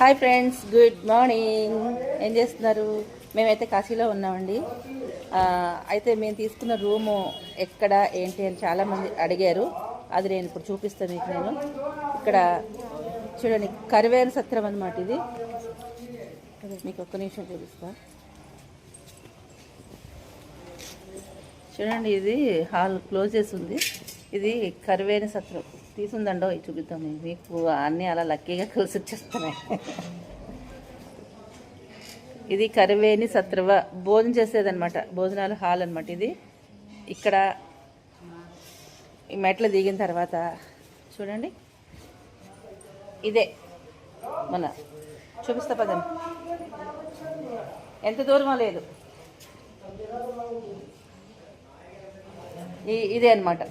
Hi friends, good morning. ఏం చేస్తున్నారు? మేమైతే కాశీలో ఉన్నామండి. అయితే మేము తీసుకున్న రూము ఎక్కడ ఏంటి అని చాలామంది అడిగారు. అది నేను ఇప్పుడు చూపిస్తాను మీకు. నేను ఇక్కడ చూడండి, కరివేన సత్రం అన్నమాట. ఇది మీకు ఒక్క నిమిషం చూపిస్తా. చూడండి, ఇది హాల్ క్లోజ్ చేసి ఉంది. ఇది కరివేన సత్రం తీసుందండో చూపిద్దాం మీకు. అన్నీ అలా లక్కీగా కలిసి వచ్చేస్తున్నాయి. ఇది కరివేని సత్రవ భోజనం చేసేదన్నమాట, భోజనాలు హాల్ అనమాట. ఇది ఇక్కడ ఈ మెట్లు దిగిన తర్వాత చూడండి, ఇదే మన చూపిస్తా పదం. ఎంత దూరమో లేదు, ఇదే అనమాట.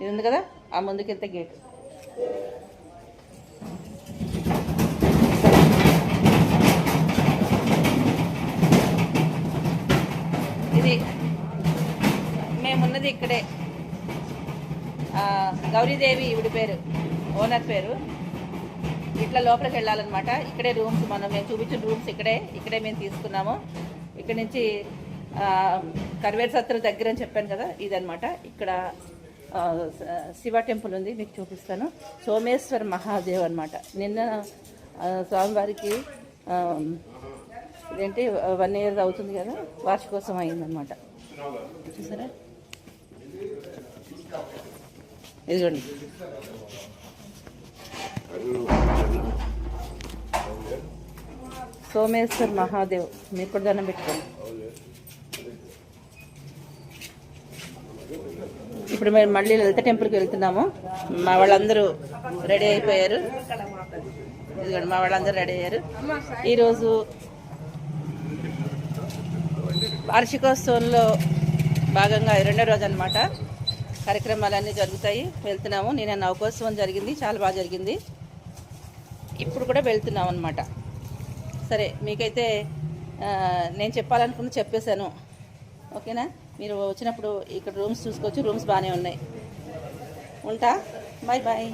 ఇది ఉంది కదా, ఆ ముందుకెళ్తే గేట్. ఇది మేమున్నది ఇక్కడే. గౌరీదేవి ఈవిడి పేరు, ఓనర్ పేరు. ఇట్లా లోపలికి వెళ్ళాలన్నమాట. ఇక్కడే రూమ్స్, మేము చూపించిన రూమ్స్ ఇక్కడే మేము తీసుకున్నాము. ఇక్కడ నుంచి కరివేరు సత్రం దగ్గర అని చెప్పాను కదా, ఇదనమాట. ఇక్కడ శివ టెంపుల్ ఉంది, మీకు చూపిస్తాను. సోమేశ్వర్ మహాదేవ్ అనమాట. నిన్న స్వామివారికి ఇదేంటి 1 year అవుతుంది కదా, వార్షికోత్సవం అయిందనమాట. చూసారా, ఇదిగోండి. సోమేశ్వర్ మహాదేవ్, మీరు కూడా దండం పెట్టుకోండి. ఇప్పుడు మేము మళ్ళీ లలిత టెంపుల్కి వెళ్తున్నాము. మా వాళ్ళందరూ రెడీ అయిపోయారు. ఇదిగోండి, మా వాళ్ళందరూ రెడీ అయ్యారు. ఈరోజు వార్షికోత్సవంలో భాగంగా 2వ రోజు అనమాట. కార్యక్రమాలన్నీ జరుగుతాయి, వెళ్తున్నాము. నేను నౌకోత్సవం జరిగింది, చాలా బాగా జరిగింది. ఇప్పుడు కూడా వెళ్తున్నాం అనమాట. సరే, మీకైతే నేను చెప్పాలనుకుని చెప్పేశాను, ఓకేనా? మీరు వచ్చినప్పుడు ఇక్కడ రూమ్స్ చూసుకోవచ్చు. రూమ్స్ బాగానే ఉన్నాయి. ఉంటా, బాయ్ బాయ్.